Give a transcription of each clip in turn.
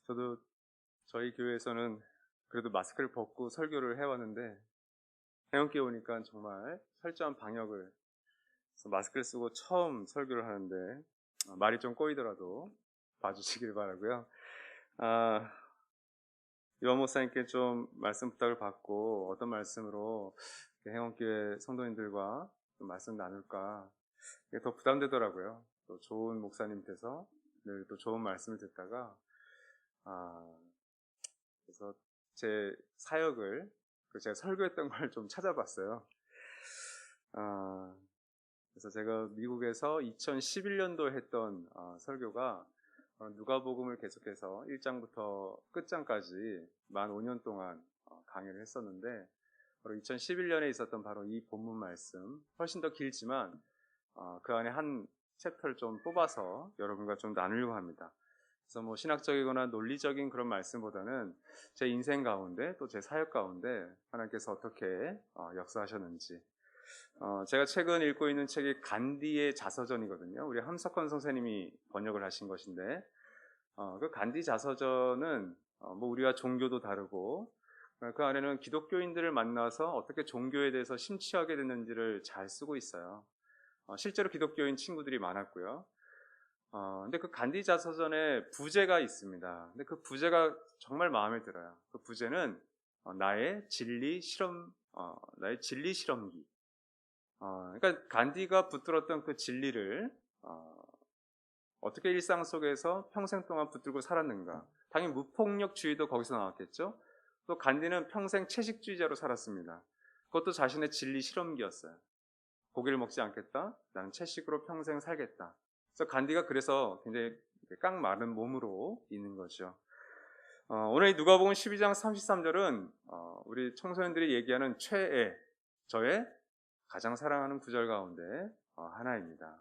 저도 저희 교회에서는 그래도 마스크를 벗고 설교를 해왔는데 해운기에 오니까 정말 철저한 방역을 해서 마스크를 쓰고 처음 설교를 하는데 말이 좀 꼬이더라도 봐주시길 바라고요. 아, 요한 목사님께 좀 말씀 부탁을 받고 어떤 말씀으로 해운교회 성도님들과 좀 말씀 나눌까 이게 더 부담되더라고요. 또 좋은 목사님 돼서 늘 또 좋은 말씀을 듣다가 그래서 제 사역을 제가 설교했던 걸 좀 찾아봤어요. 그래서 제가 미국에서 2011년도에 했던 설교가 누가복음을 계속해서 1장부터 끝장까지 만 5년 동안 강의를 했었는데 바로 2011년에 있었던 바로 이 본문 말씀 훨씬 더 길지만 그 안에 한 챕터를 좀 뽑아서 여러분과 좀 나누려고 합니다. 그래서 뭐 신학적이거나 논리적인 그런 말씀보다는 제 인생 가운데 또 제 사역 가운데 하나님께서 어떻게 역사하셨는지 제가 최근 읽고 있는 책이 간디의 자서전이거든요. 우리 함석헌 선생님이 번역을 하신 것인데 그 간디 자서전은 뭐 우리와 종교도 다르고 그 안에는 기독교인들을 만나서 어떻게 종교에 대해서 심취하게 됐는지를 잘 쓰고 있어요. 실제로 기독교인 친구들이 많았고요. 근데 그 간디 자서전에 부제가 있습니다. 근데 그 부제가 정말 마음에 들어요. 그 부제는 나의 진리 실험기. 그러니까 간디가 붙들었던 그 진리를 어떻게 일상 속에서 평생 동안 붙들고 살았는가. 당연히 무폭력주의도 거기서 나왔겠죠. 또 간디는 평생 채식주의자로 살았습니다. 그것도 자신의 진리 실험기였어요. 고기를 먹지 않겠다. 나는 채식으로 평생 살겠다. 그래서 간디가 그래서 굉장히 깡마른 몸으로 있는 거죠. 오늘 누가복음 12장 33절은 우리 청소년들이 얘기하는 최애, 저의 가장 사랑하는 구절 가운데 하나입니다.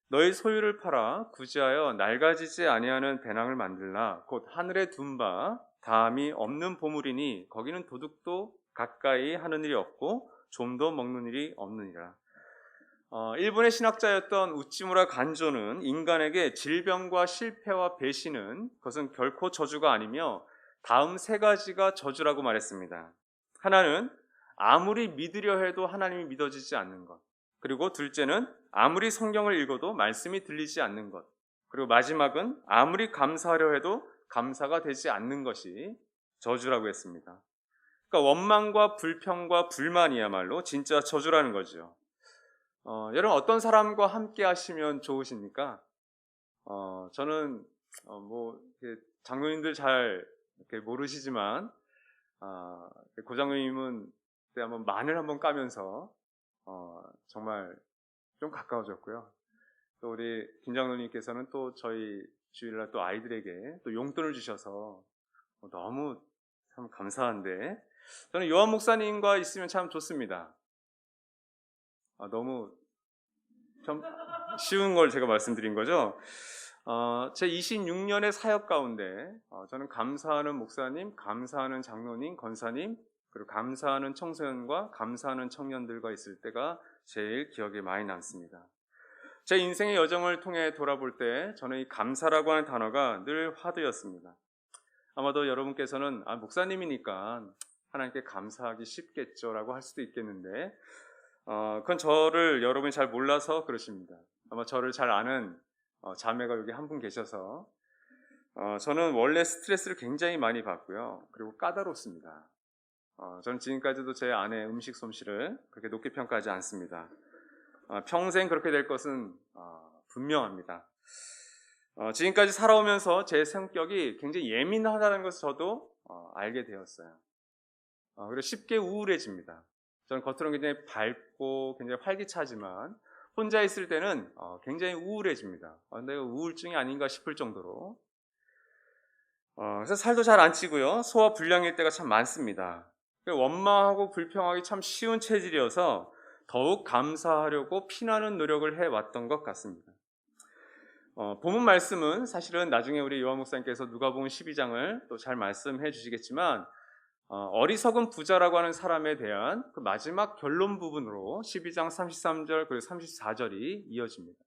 너희 소유를 팔아 구제하여 낡아지지 아니하는 배낭을 만들라. 곧 하늘에 둔 바 다함이 없는 보물이니 거기는 도둑도 가까이 하는 일이 없고 좀도 먹는 일이 없느니라. 일본의 신학자였던 우찌무라 간조는 인간에게 질병과 실패와 배신은 그것은 결코 저주가 아니며 다음 세 가지가 저주라고 말했습니다. 하나는 아무리 믿으려 해도 하나님이 믿어지지 않는 것. 그리고 둘째는 아무리 성경을 읽어도 말씀이 들리지 않는 것. 그리고 마지막은 아무리 감사하려 해도 감사가 되지 않는 것이 저주라고 했습니다. 그러니까 원망과 불평과 불만이야말로 진짜 저주라는 거죠. 여러분 어떤 사람과 함께 하시면 좋으십니까? 저는 뭐 장로님들 잘 이렇게 모르시지만 고장로님은 그때 한번 마늘 한번 까면서 정말 좀 가까워졌고요. 또 우리 김장로님께서는 또 저희 주일날 또 아이들에게 또 용돈을 주셔서 너무 참 감사한데 저는 요한 목사님과 있으면 참 좋습니다. 너무 참 쉬운 걸 제가 말씀드린 거죠. 제 26년의 사역 가운데 저는 감사하는 목사님, 감사하는 장로님, 권사님, 그리고 감사하는 청소년과 감사하는 청년들과 있을 때가 제일 기억에 많이 남습니다. 제 인생의 여정을 통해 돌아볼 때 저는 이 감사라고 하는 단어가 늘 화두였습니다. 아마도 여러분께서는 목사님이니까 하나님께 감사하기 쉽겠죠라고 할 수도 있겠는데 그건 저를 여러분이 잘 몰라서 그러십니다. 아마 저를 잘 아는 자매가 여기 한 분 계셔서 저는 원래 스트레스를 굉장히 많이 받고요. 그리고 까다롭습니다. 저는 지금까지도 제 아내의 음식 솜씨를 그렇게 높게 평가하지 않습니다. 평생 그렇게 될 것은 분명합니다. 지금까지 살아오면서 제 성격이 굉장히 예민하다는 것을 저도 알게 되었어요. 그리고 쉽게 우울해집니다. 저는 겉으로는 굉장히 밝고 굉장히 활기차지만 혼자 있을 때는 굉장히 우울해집니다. 내가 우울증이 아닌가 싶을 정도로. 그래서 살도 잘 안 찌고요. 소화 불량일 때가 참 많습니다. 원망하고 불평하기 참 쉬운 체질이어서 더욱 감사하려고 피나는 노력을 해왔던 것 같습니다. 본문 말씀은 사실은 나중에 우리 요한 목사님께서 누가복음 12장을 또 잘 말씀해 주시겠지만 어리석은 부자라고 하는 사람에 대한 그 마지막 결론 부분으로 12장 33절 그리고 34절이 이어집니다.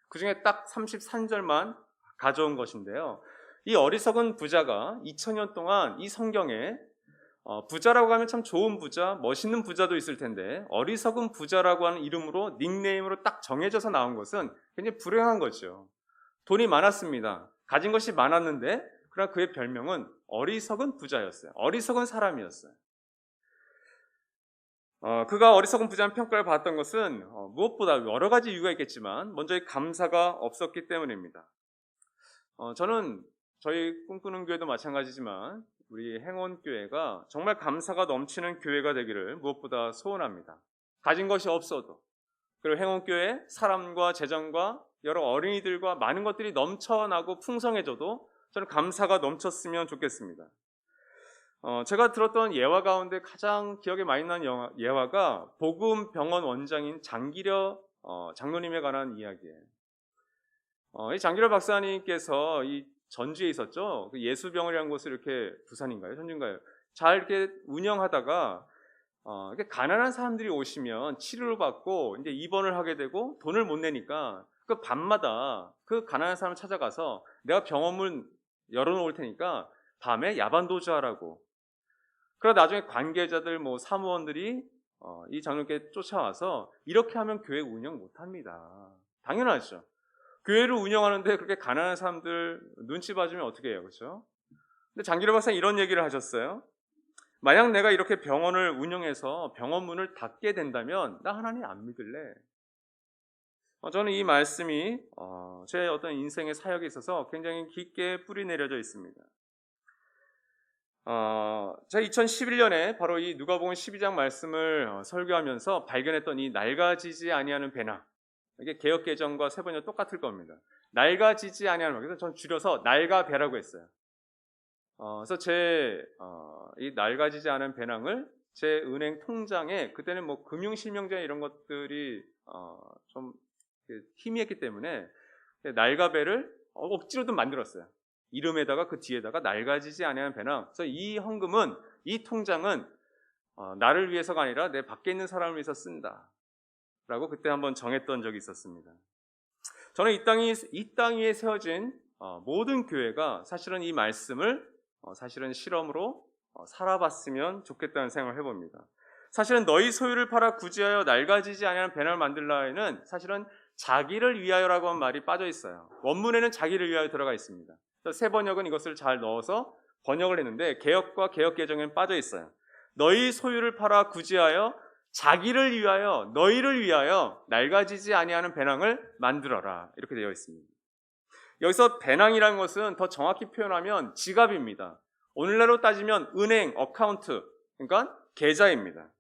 그 중에 딱 33절만 가져온 것인데요. 이 어리석은 부자가 2000년 동안 이 성경에 부자라고 하면 참 좋은 부자, 멋있는 부자도 있을 텐데 어리석은 부자라고 하는 이름으로 닉네임으로 딱 정해져서 나온 것은 굉장히 불행한 거죠. 돈이 많았습니다. 가진 것이 많았는데 그러나 그의 별명은 어리석은 부자였어요. 어리석은 사람이었어요. 그가 어리석은 부자는 평가를 받았던 것은 무엇보다 여러 가지 이유가 있겠지만 먼저 이 감사가 없었기 때문입니다. 저는 저희 꿈꾸는 교회도 마찬가지지만 우리 행원교회가 정말 감사가 넘치는 교회가 되기를 무엇보다 소원합니다. 가진 것이 없어도, 그리고 행원교회 사람과 재정과 여러 어린이들과 많은 것들이 넘쳐나고 풍성해져도 저는 감사가 넘쳤으면 좋겠습니다. 제가 들었던 예화 가운데 가장 기억에 많이 나는 예화가 복음병원 원장인 장기려 장로님에 관한 이야기예요. 이 장기려 박사님께서 이 전주에 있었죠. 그 예수병원이라는 곳을 이렇게 부산인가요? 전주인가요? 잘 이렇게 운영하다가 이렇게 가난한 사람들이 오시면 치료를 받고 이제 입원을 하게 되고 돈을 못 내니까 그 밤마다 그 가난한 사람을 찾아가서 내가 병원문 열어놓을 테니까 밤에 야반도주하라고. 그러다 나중에 관계자들 뭐 사무원들이 이 장로님께 쫓아와서 이렇게 하면 교회 운영 못합니다. 당연하죠. 교회를 운영하는데 그렇게 가난한 사람들 눈치 봐주면 어떻게 해요, 그렇죠? 근데 장기려 박사는 이런 얘기를 하셨어요. 만약 내가 이렇게 병원을 운영해서 병원 문을 닫게 된다면 나 하나님 안 믿을래. 저는 이 말씀이 제 어떤 인생의 사역에 있어서 굉장히 깊게 뿌리 내려져 있습니다. 제가 2011년에 바로 이 누가복음 12장 말씀을 설교하면서 발견했던 이 낡아지지 아니하는 배나, 이게 개역개정과 세번역 똑같을 겁니다. 낡아지지 아니하는, 그래서 전 줄여서 낡아배라고 했어요. 그래서 이 낡아지지 않은 배낭을 제 은행 통장에, 그때는 뭐 금융실명제 이런 것들이 좀 희미했기 때문에 낡아배를 억지로도 만들었어요. 이름에다가 그 뒤에다가 낡아지지 아니하는 배낭. 그래서 이 헌금은, 이 통장은 나를 위해서가 아니라 내 밖에 있는 사람을 위해서 쓴다 라고 그때 한번 정했던 적이 있었습니다. 저는 이 땅 위에 세워진 모든 교회가 사실은 이 말씀을 사실은 실험으로 살아봤으면 좋겠다는 생각을 해봅니다. 사실은 너희 소유를 팔아 구제하여 낡아지지 아니하는 배낭을 만들라에는 사실은 자기를 위하여라고 하는 말이 빠져 있어요. 원문에는 자기를 위하여 들어가 있습니다. 세 번역은 이것을 잘 넣어서 번역을 했는데 개역과 개역개정에는 빠져 있어요. 너희 소유를 팔아 구제하여 자기를 위하여, 너희를 위하여 낡아지지 아니하는 배낭을 만들어라, 이렇게 되어 있습니다. 여기서 배낭이라는 것은 더 정확히 표현하면 지갑입니다. 오늘날로 따지면 은행 어카운트, 그러니까 계좌입니다.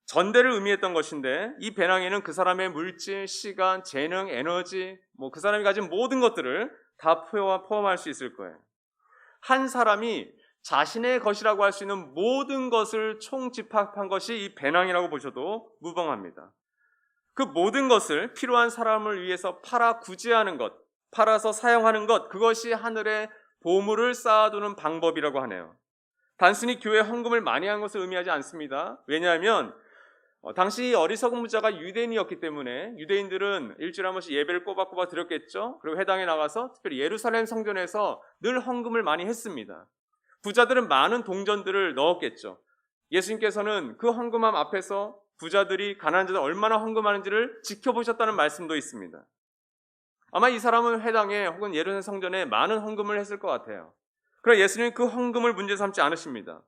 전대를 의미했던 것인데 이 배낭에는 그 사람의 물질, 시간, 재능, 에너지, 그 사람이 가진 모든 것들을 다 포함할 수 있을 거예요. 한 사람이 자신의 것이라고 할 수 있는 모든 것을 총집합한 것이 이 배낭이라고 보셔도 무방합니다. 그 모든 것을 필요한 사람을 위해서 팔아 구제하는 것, 팔아서 사용하는 것, 그것이 하늘에 보물을 쌓아두는 방법이라고 하네요. 단순히 교회 헌금을 많이 한 것을 의미하지 않습니다. 왜냐하면 당시 어리석은 부자가 유대인이었기 때문에 유대인들은 일주일에 한 번씩 예배를 꼬박꼬박 드렸겠죠. 그리고 회당에 나가서 특별히 예루살렘 성전에서 늘 헌금을 많이 했습니다. 부자들은 많은 동전들을 넣었겠죠. 예수님께서는 그 헌금함 앞에서 부자들이 가난한 자들 얼마나 헌금하는지를 지켜보셨다는 말씀도 있습니다. 아마 이 사람은 회당에 혹은 예루살렘 성전에 많은 헌금을 했을 것 같아요. 그러나 예수님은 그 헌금을 문제 삼지 않으십니다.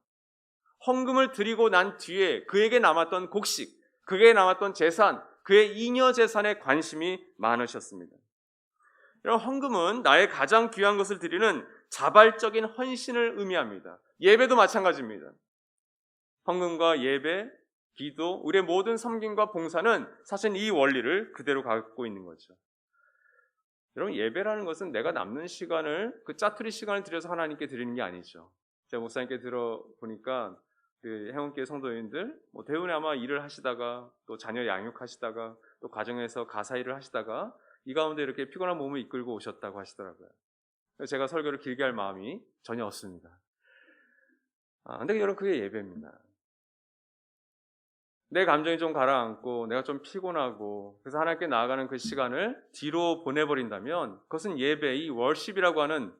헌금을 드리고 난 뒤에 그에게 남았던 곡식, 그에게 남았던 재산, 그의 잉여 재산에 관심이 많으셨습니다. 이런 헌금은 나의 가장 귀한 것을 드리는 자발적인 헌신을 의미합니다. 예배도 마찬가지입니다. 헌금과 예배, 기도, 우리의 모든 섬김과 봉사는 사실 이 원리를 그대로 갖고 있는 거죠. 여러분, 예배라는 것은 내가 남는 시간을, 그 짜투리 시간을 들여서 하나님께 드리는 게 아니죠. 제가 목사님께 들어보니까 그 행원교회 성도님들 대부분이 아마 일을 하시다가 또 자녀 양육하시다가 또 가정에서 가사 일을 하시다가 이 가운데 이렇게 피곤한 몸을 이끌고 오셨다고 하시더라고요. 그래서 제가 설교를 길게 할 마음이 전혀 없습니다. 근데 여러분, 그게 예배입니다. 내 감정이 좀 가라앉고 내가 좀 피곤하고 그래서 하나님께 나아가는 그 시간을 뒤로 보내버린다면 그것은 예배, 이 월십이라고 하는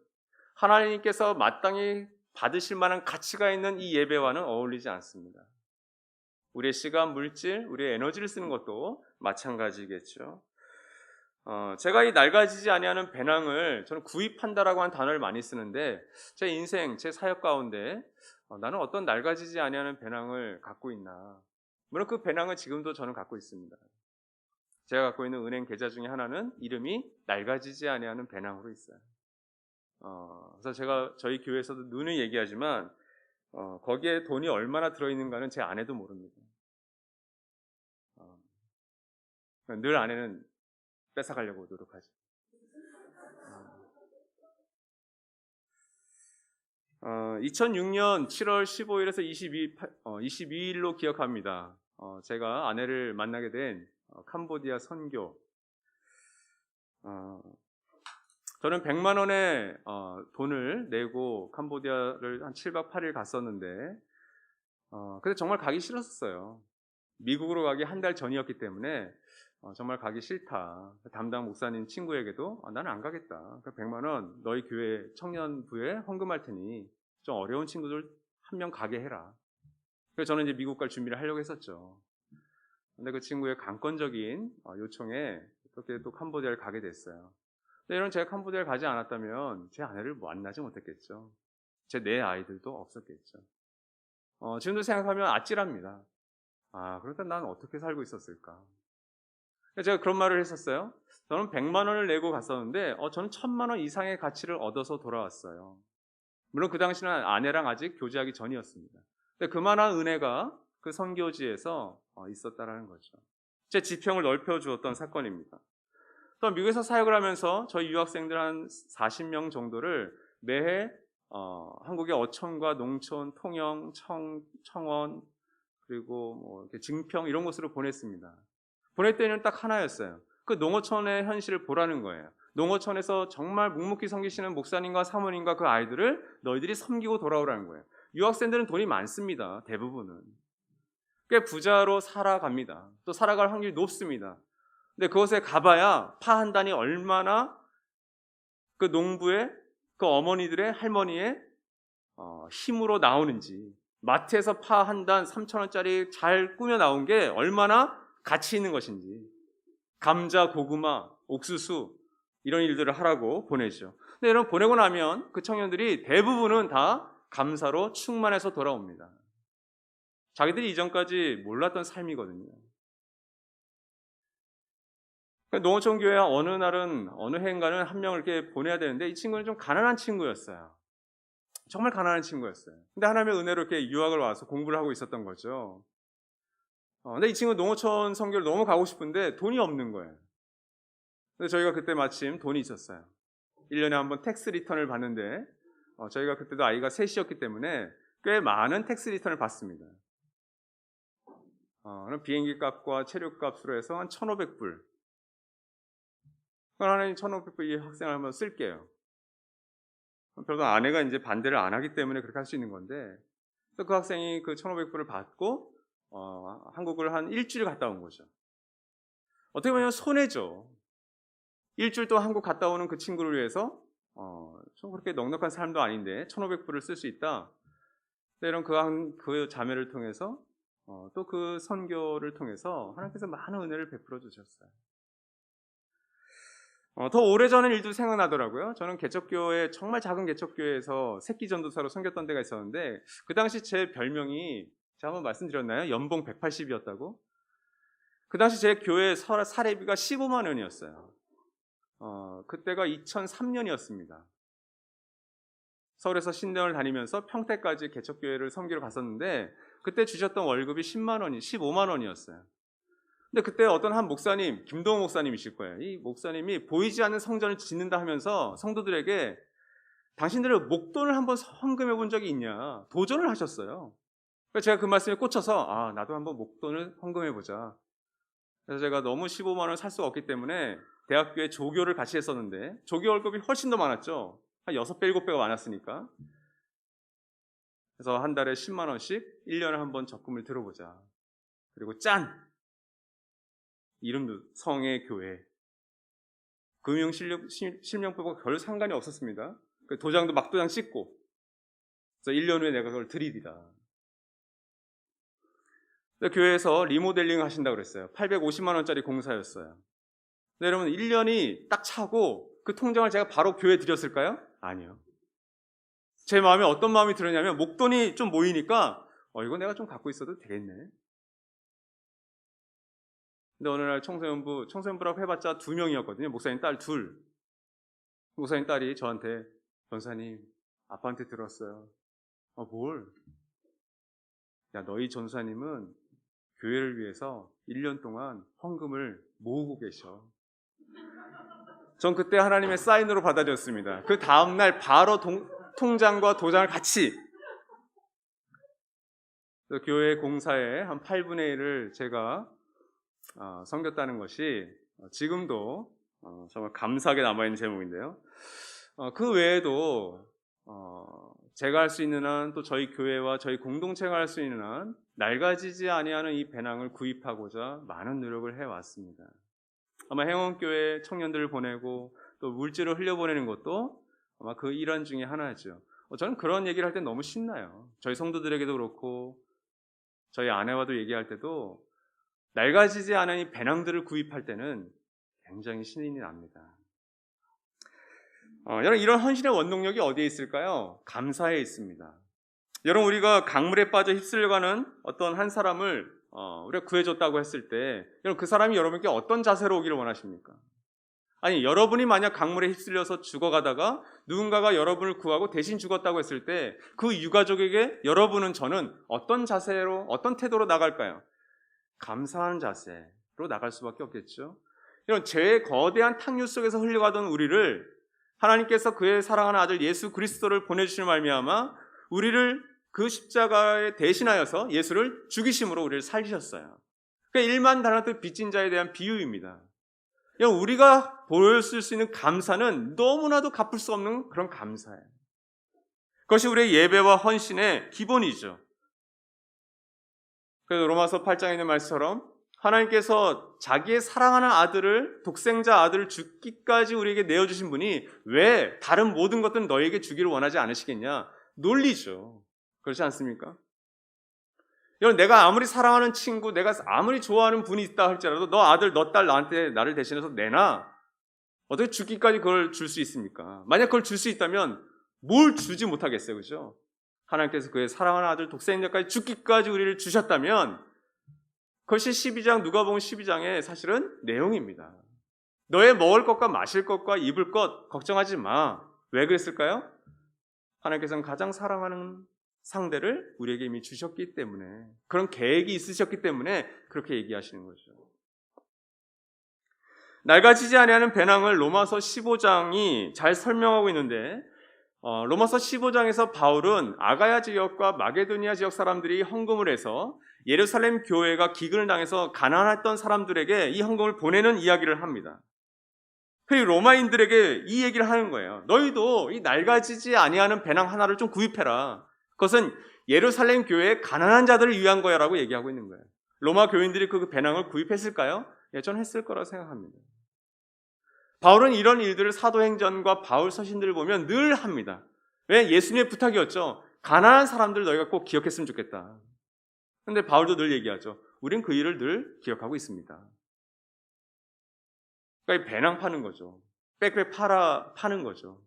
하나님께서 마땅히 받으실 만한 가치가 있는 이 예배와는 어울리지 않습니다. 우리의 시간, 물질, 우리의 에너지를 쓰는 것도 마찬가지겠죠. 제가 이 낡아지지 아니하는 배낭을 저는 구입한다라고 하는 단어를 많이 쓰는데, 제 인생, 제 사역 가운데 나는 어떤 낡아지지 아니하는 배낭을 갖고 있나. 물론 그 배낭은 지금도 저는 갖고 있습니다. 제가 갖고 있는 은행 계좌 중에 하나는 이름이 낡아지지 아니하는 배낭으로 있어요. 그래서 제가 저희 교회에서도 누누이 얘기하지만 거기에 돈이 얼마나 들어있는가는 제 아내도 모릅니다. 늘 아내는 뺏어가려고 노력하죠. 2006년 7월 15일에서 22일로 기억합니다. 제가 아내를 만나게 된 캄보디아 선교. 저는 100만 원의 돈을 내고 캄보디아를 한 7박 8일 갔었는데, 근데 정말 가기 싫었어요. 미국으로 가기 한 달 전이었기 때문에 정말 가기 싫다. 담당 목사님 친구에게도 나는 안 가겠다. 100만 원 너희 교회 청년부에 헌금할 테니 좀 어려운 친구들 한 명 가게 해라. 그래서 저는 이제 미국 갈 준비를 하려고 했었죠. 근데 그 친구의 강권적인 요청에 그렇게 또 캄보디아를 가게 됐어요. 근데 이런 제가 캄보디아를 가지 않았다면 제 아내를 만나지 못했겠죠. 제 네 아이들도 없었겠죠. 지금도 생각하면 아찔합니다. 그러니까 난 어떻게 살고 있었을까? 제가 그런 말을 했었어요. 저는 100만 원을 내고 갔었는데 저는 1000만 원 이상의 가치를 얻어서 돌아왔어요. 물론 그 당시는 아내랑 아직 교제하기 전이었습니다. 근데 그만한 은혜가 그 선교지에서 있었다라는 거죠. 제 지평을 넓혀주었던 사건입니다. 또 미국에서 사역을 하면서 저희 유학생들 한 40명 정도를 매해 한국의 어촌과 농촌, 통영, 청원, 그리고 뭐 이렇게 증평 이런 곳으로 보냈습니다. 보낼 때는 딱 하나였어요. 그 농어촌의 현실을 보라는 거예요. 농어촌에서 정말 묵묵히 섬기시는 목사님과 사모님과 그 아이들을 너희들이 섬기고 돌아오라는 거예요. 유학생들은 돈이 많습니다. 대부분은. 꽤 부자로 살아갑니다. 또 살아갈 확률이 높습니다. 근데 그곳에 가봐야 파 한 단이 얼마나 그 농부의, 그 어머니들의, 할머니의 힘으로 나오는지, 마트에서 파 한 단 3,000원짜리 잘 꾸며 나온 게 얼마나 가치 있는 것인지, 감자, 고구마, 옥수수 이런 일들을 하라고 보내죠. 근데 여러분, 보내고 나면 그 청년들이 대부분은 다 감사로 충만해서 돌아옵니다. 자기들이 이전까지 몰랐던 삶이거든요. 농어촌 교회 어느 날은, 어느 해인가는 한 명을 이렇게 보내야 되는데, 이 친구는 좀 가난한 친구였어요. 정말 가난한 친구였어요. 근데 하나님의 은혜로 이렇게 유학을 와서 공부를 하고 있었던 거죠. 근데 이 친구 농어촌 선교를 너무 가고 싶은데 돈이 없는 거예요. 근데 저희가 그때 마침 돈이 있었어요. 1년에 한 번 텍스 리턴을 받는데, 저희가 그때도 아이가 셋이었기 때문에 꽤 많은 텍스 리턴을 받습니다. 비행기 값과 체류 값으로 해서 한 1,500불. 하나님 1,500불 이 학생을 한번 쓸게요. 별로 아내가 이제 반대를 안 하기 때문에 그렇게 할 수 있는 건데, 그 학생이 그 1,500불을 받고 한국을 한 일주일 갔다 온 거죠. 어떻게 보면 손해죠. 일주일 동안 한국 갔다 오는 그 친구를 위해서 좀 그렇게 넉넉한 삶도 아닌데 1,500불을 쓸 수 있다. 이런 그 자매를 통해서 또 그 선교를 통해서 하나님께서 많은 은혜를 베풀어 주셨어요. 더 오래전의 일도 생각나더라고요. 저는 개척교회, 정말 작은 개척교회에서 새끼 전도사로 섬겼던 데가 있었는데, 그 당시 제 별명이, 제가 한번 말씀드렸나요? 연봉 180이었다고? 그 당시 제 교회 사례비가 15만 원이었어요. 그때가 2003년이었습니다. 서울에서 신대원을 다니면서 평택까지 개척교회를 섬기러 갔었는데, 그때 주셨던 월급이 15만 원이었어요. 근데 그때 어떤 한 목사님, 김동호 목사님이실 거예요. 이 목사님이 보이지 않는 성전을 짓는다 하면서 성도들에게 당신들의 목돈을 한번 헌금해 본 적이 있냐 도전을 하셨어요. 그래서 제가 그 말씀에 꽂혀서 나도 한번 목돈을 헌금해 보자. 그래서 제가 너무 15만 원 살 수가 없기 때문에 대학교에 조교를 같이 했었는데, 조교 월급이 훨씬 더 많았죠. 한 6배, 7배가 많았으니까. 그래서 한 달에 10만 원씩 1년에 한번 적금을 들어보자. 그리고 짠! 이름도 성의 교회. 금융실명법과 별 상관이 없었습니다. 그 도장도 막도장 찍고, 그래서 1년 후에 내가 그걸 드리리라. 교회에서 리모델링 하신다고 그랬어요. 850만 원짜리 공사였어요. 근데 여러분 1년이 딱 차고 그 통장을 제가 바로 교회에 드렸을까요? 아니요. 제 마음에 어떤 마음이 들었냐면 목돈이 좀 모이니까 이거 내가 좀 갖고 있어도 되겠네. 근데 어느 날 청소년부라고 해봤자 2명이었거든요. 목사님 딸 2. 목사님 딸이 저한테 전사님 아빠한테 들었어요. 뭘? 야, 너희 전사님은 교회를 위해서 1년 동안 헌금을 모으고 계셔. 전 그때 하나님의 사인으로 받아들였습니다. 그 다음날 바로 통장과 도장을 같이 교회 공사의 한 8분의 1을 제가 섬겼다는 것이 지금도 정말 감사하게 남아있는 제목인데요. 그 외에도 제가 할 수 있는 한, 또 저희 교회와 저희 공동체가 할 수 있는 한 낡아지지 아니하는 이 배낭을 구입하고자 많은 노력을 해왔습니다. 아마 행원교회 청년들을 보내고 또 물질을 흘려보내는 것도 아마 그 일환 중에 하나죠. 저는 그런 얘기를 할 때 너무 신나요. 저희 성도들에게도 그렇고 저희 아내와도 얘기할 때도 낡아지지 않은 이 배낭들을 구입할 때는 굉장히 신이 납니다. 여러분, 이런 헌신의 원동력이 어디에 있을까요? 감사에 있습니다. 여러분, 우리가 강물에 빠져 휩쓸려가는 어떤 한 사람을 우리가 구해줬다고 했을 때, 여러분, 그 사람이 여러분께 어떤 자세로 오기를 원하십니까? 아니, 여러분이 만약 강물에 휩쓸려서 죽어가다가 누군가가 여러분을 구하고 대신 죽었다고 했을 때 그 유가족에게 여러분은, 저는 어떤 자세로, 어떤 태도로 나갈까요? 감사하는 자세로 나갈 수밖에 없겠죠. 이런 죄의 거대한 탕류 속에서 흘러가던 우리를 하나님께서 그의 사랑하는 아들 예수 그리스도를 보내주시는 말미암아 우리를 그 십자가에 대신하여서 예수를 죽이심으로 우리를 살리셨어요. 그러니까 1만 달란트 빚진 자에 대한 비유입니다. 우리가 보였을 수 있는 감사는 너무나도 갚을 수 없는 그런 감사예요. 그것이 우리의 예배와 헌신의 기본이죠. 그래서 로마서 8장에 있는 말씀처럼 하나님께서 자기의 사랑하는 아들을, 독생자 아들을 죽기까지 우리에게 내어주신 분이 왜 다른 모든 것들은 너에게 주기를 원하지 않으시겠냐? 논리죠. 그렇지 않습니까? 여러분, 내가 아무리 사랑하는 친구, 내가 아무리 좋아하는 분이 있다 할지라도 너 아들, 너 딸 나한테 나를 대신해서 내놔. 어떻게 죽기까지 그걸 줄 수 있습니까? 만약 그걸 줄 수 있다면 뭘 주지 못하겠어요. 그죠? 하나님께서 그의 사랑하는 아들 독생자까지 죽기까지 우리를 주셨다면 그것이 12장, 누가복음 12장의 사실은 내용입니다. 너의 먹을 것과 마실 것과 입을 것 걱정하지 마. 왜 그랬을까요? 하나님께서는 가장 사랑하는 상대를 우리에게 이미 주셨기 때문에, 그런 계획이 있으셨기 때문에 그렇게 얘기하시는 거죠. 낡아지지 아니하는 배낭을 로마서 15장이 잘 설명하고 있는데, 로마서 15장에서 바울은 아가야 지역과 마게도니아 지역 사람들이 헌금을 해서 예루살렘 교회가 기근을 당해서 가난했던 사람들에게 이 헌금을 보내는 이야기를 합니다. 그리고 로마인들에게 이 얘기를 하는 거예요. 너희도 이 낡아지지 아니하는 배낭 하나를 좀 구입해라. 그것은 예루살렘 교회의 가난한 자들을 위한 거야 라고 얘기하고 있는 거예요. 로마 교인들이 그 배낭을 구입했을까요? 예, 저는 했을 거라고 생각합니다. 바울은 이런 일들을 사도행전과 바울 서신들을 보면 늘 합니다. 왜? 예수님의 부탁이었죠. 가난한 사람들 너희가 꼭 기억했으면 좋겠다. 그런데 바울도 늘 얘기하죠. 우린 그 일을 늘 기억하고 있습니다. 그러니까 배낭 파는 거죠. 백팩 파는 거죠.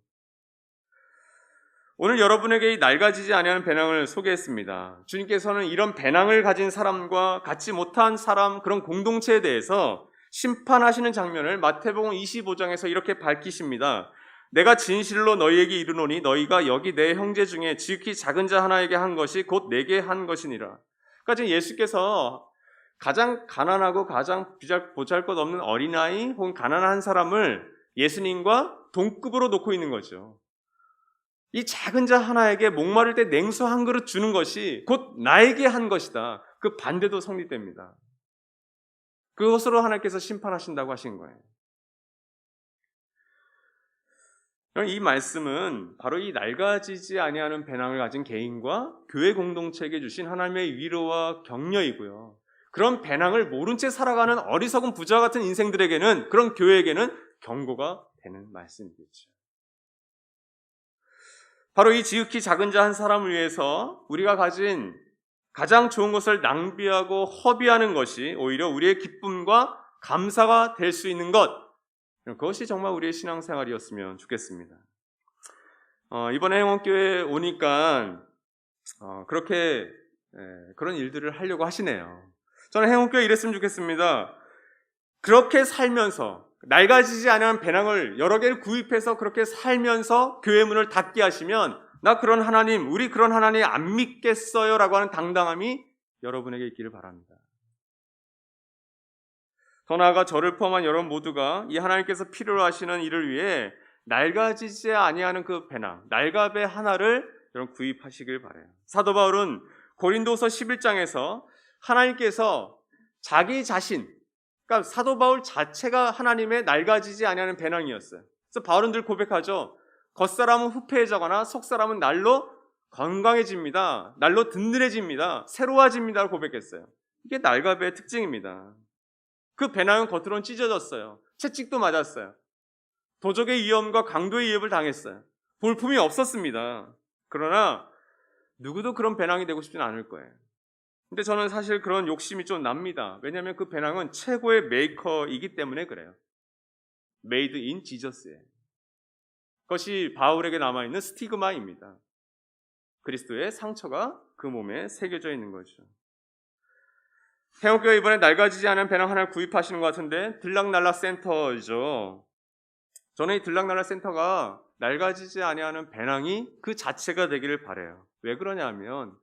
오늘 여러분에게 이 낡아지지 아니하는 배낭을 소개했습니다. 주님께서는 이런 배낭을 가진 사람과 갖지 못한 사람, 그런 공동체에 대해서 심판하시는 장면을 마태복음 25장에서 이렇게 밝히십니다. 내가 진실로 너희에게 이르노니 너희가 여기 내 형제 중에 지극히 작은 자 하나에게 한 것이 곧 내게 한 것이니라. 그러니까 지금 예수께서 가장 가난하고 가장 보잘것없는 어린아이 혹은 가난한 사람을 예수님과 동급으로 놓고 있는 거죠. 이 작은 자 하나에게 목마를 때 냉수 한 그릇 주는 것이 곧 나에게 한 것이다. 그 반대도 성립됩니다. 그것으로 하나님께서 심판하신다고 하신 거예요. 이 말씀은 바로 이 낡아지지 아니하는 배낭을 가진 개인과 교회 공동체에게 주신 하나님의 위로와 격려이고요. 그런 배낭을 모른 채 살아가는 어리석은 부자 같은 인생들에게는, 그런 교회에게는 경고가 되는 말씀이겠죠. 바로 이 지극히 작은 자 한 사람을 위해서 우리가 가진 가장 좋은 것을 낭비하고 허비하는 것이 오히려 우리의 기쁨과 감사가 될 수 있는 것, 그것이 정말 우리의 신앙생활이었으면 좋겠습니다. 이번에 행원교회에 오니까 그렇게 그런 일들을 하려고 하시네요. 저는 행원교회 이랬으면 좋겠습니다. 그렇게 살면서 낡아지지 않은 배낭을 여러 개를 구입해서 그렇게 살면서 교회 문을 닫게 하시면 나 그런 하나님, 우리 그런 하나님 안 믿겠어요 라고 하는 당당함이 여러분에게 있기를 바랍니다. 더 나아가 저를 포함한 여러분 모두가 이 하나님께서 필요로 하시는 일을 위해 낡아지지 아니하는 그 배낭, 낡아배 하나를 여러분 구입하시길 바라요. 사도 바울은 고린도서 11장에서 하나님께서 자기 자신, 그러니까 사도 바울 자체가 하나님의 낡아지지 아니하는 배낭이었어요. 그래서 바울은 늘 고백하죠. 겉사람은 후패해져거나 속사람은 날로 건강해집니다. 날로 든든해집니다. 새로워집니다. 고백했어요. 이게 낡아배의 특징입니다. 그 배낭은 겉으로는 찢어졌어요. 채찍도 맞았어요. 도적의 위험과 강도의 위협을 당했어요. 볼품이 없었습니다. 그러나 누구도 그런 배낭이 되고 싶지는 않을 거예요. 근데 저는 사실 그런 욕심이 좀 납니다. 왜냐하면 그 배낭은 최고의 메이커이기 때문에 그래요. Made in Jesus예요. 그것이 바울에게 남아있는 스티그마입니다. 그리스도의 상처가 그 몸에 새겨져 있는 거죠. 행원교회 이번에 낡아지지 않은 배낭 하나를 구입하시는 것 같은데 들락날락 센터죠. 저는 이 들락날락 센터가 낡아지지 아니하는 배낭이 그 자체가 되기를 바라요. 왜 그러냐면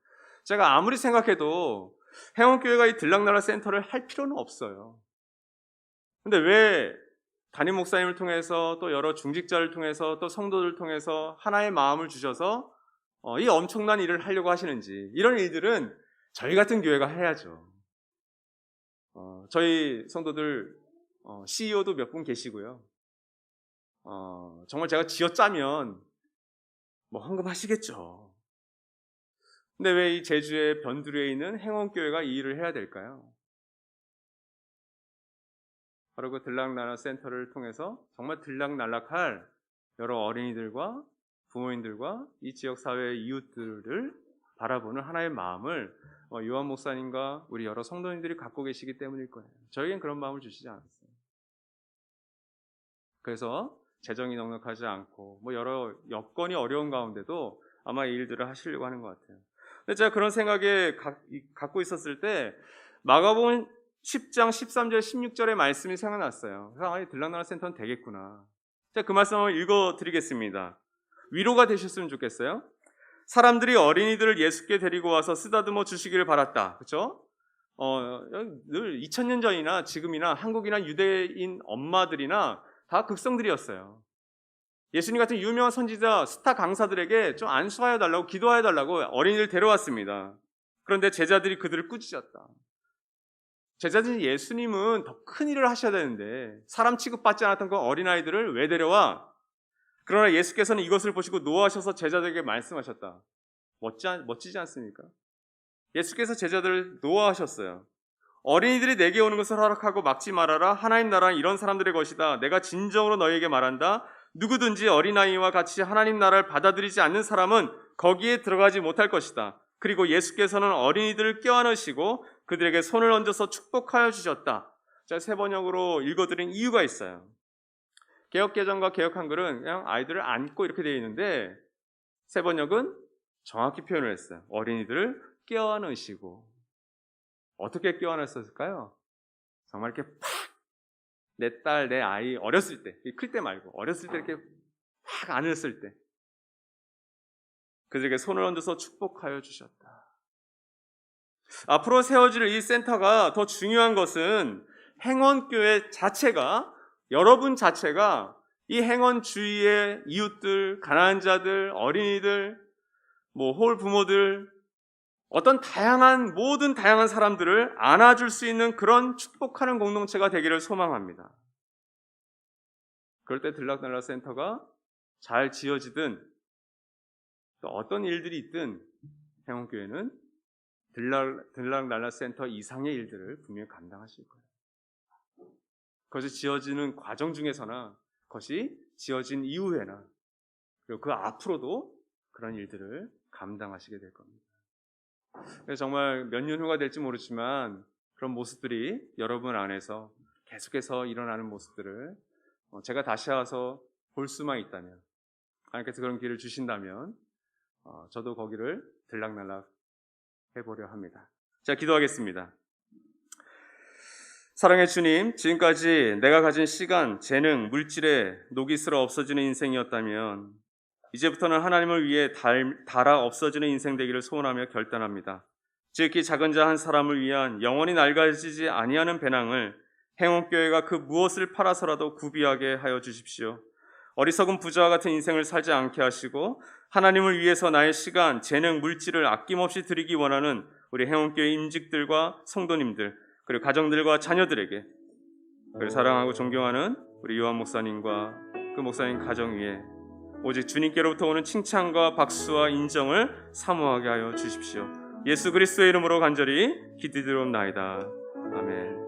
제가 아무리 생각해도 행원교회가 이 들락날락 센터를 할 필요는 없어요. 근데 왜 담임 목사님을 통해서 또 여러 중직자를 통해서 또 성도들을 통해서 하나의 마음을 주셔서 이 엄청난 일을 하려고 하시는지, 이런 일들은 저희 같은 교회가 해야죠. 저희 성도들 CEO도 몇 분 계시고요. 정말 제가 쥐어짜면 뭐 헌금하시겠죠. 근데 왜 이 제주의 변두리에 있는 행원교회가 이 일을 해야 될까요? 바로 그 들락날락 센터를 통해서 정말 들락날락할 여러 어린이들과 부모님들과 이 지역사회의 이웃들을 바라보는 하나의 마음을 요한 목사님과 우리 여러 성도님들이 갖고 계시기 때문일 거예요. 저에겐 그런 마음을 주시지 않았어요. 그래서 재정이 넉넉하지 않고 뭐 여러 여건이 어려운 가운데도 아마 이 일들을 하시려고 하는 것 같아요. 근데 제가 그런 생각에 갖고 있었을 때 마가복음 10장 13절 16절의 말씀이 생각났어요. 그래서 들락날락 센터는 되겠구나. 제가 그 말씀을 읽어드리겠습니다. 위로가 되셨으면 좋겠어요. 사람들이 어린이들을 예수께 데리고 와서 쓰다듬어 주시기를 바랐다. 그렇죠? 늘 2000년 전이나 지금이나 한국이나 유대인 엄마들이나 다 극성들이었어요. 예수님 같은 유명한 선지자, 스타 강사들에게 좀 안수하여 달라고, 기도하여 달라고 어린이를 데려왔습니다. 그런데 제자들이 그들을 꾸짖었다. 제자들이 예수님은 더 큰 일을 하셔야 되는데 사람 취급받지 않았던 그 어린아이들을 왜 데려와? 그러나 예수께서는 이것을 보시고 노하셔서 제자들에게 말씀하셨다. 멋지지 않습니까? 예수께서 제자들을 노하셨어요. 어린이들이 내게 오는 것을 허락하고 막지 말아라. 하나님 나라는 이런 사람들의 것이다. 내가 진정으로 너희에게 말한다. 누구든지 어린아이와 같이 하나님 나라를 받아들이지 않는 사람은 거기에 들어가지 못할 것이다. 그리고 예수께서는 어린이들을 껴안으시고 그들에게 손을 얹어서 축복하여 주셨다. 제가 세 번역으로 읽어드린 이유가 있어요. 개역개정과 개역한글은 그냥 아이들을 안고 이렇게 되어 있는데 세 번역은 정확히 표현을 했어요. 어린이들을 껴안으시고. 어떻게 껴안았을까요? 정말 이렇게 팍, 내 딸, 내 아이 어렸을 때, 클 때 말고 어렸을 때 이렇게 팍 안았을 때 그들에게 손을 얹어서 축복하여 주셨다. 앞으로 세워질 이 센터가 더 중요한 것은 행원교회 자체가, 여러분 자체가 이 행원 주위의 이웃들, 가난한 자들, 어린이들, 홀 부모들, 어떤 모든 다양한 사람들을 안아줄 수 있는 그런 축복하는 공동체가 되기를 소망합니다. 그럴 때 들락날락 센터가 잘 지어지든 또 어떤 일들이 있든 행원교회는 들락날락 센터 이상의 일들을 분명히 감당하실 거예요. 그것이 지어지는 과정 중에서나 그것이 지어진 이후에나 그리고 그 앞으로도 그런 일들을 감당하시게 될 겁니다. 그래서 정말 몇 년 후가 될지 모르지만 그런 모습들이 여러분 안에서 계속해서 일어나는 모습들을 제가 다시 와서 볼 수만 있다면, 하나님께서 그런 기회를 주신다면 저도 거기를 들락날락 해보려 합니다. 자, 기도하겠습니다. 사랑의 주님, 지금까지 내가 가진 시간, 재능, 물질에 녹이 슬어 없어지는 인생이었다면 이제부터는 하나님을 위해 닳아 없어지는 인생 되기를 소원하며 결단합니다. 지극히 작은 자 한 사람을 위한 영원히 낡아지지 아니하는 배낭을 행운교회가 그 무엇을 팔아서라도 구비하게 하여 주십시오. 어리석은 부자와 같은 인생을 살지 않게 하시고 하나님을 위해서 나의 시간, 재능, 물질을 아낌없이 드리기 원하는 우리 행운교회 임직들과 성도님들, 그리고 가정들과 자녀들에게, 그리고 사랑하고 존경하는 우리 요한 목사님과 그 목사님 가정 위에 오직 주님께로부터 오는 칭찬과 박수와 인정을 사모하게 하여 주십시오. 예수 그리스도의 이름으로 간절히 기도드리옵나이다. 아멘.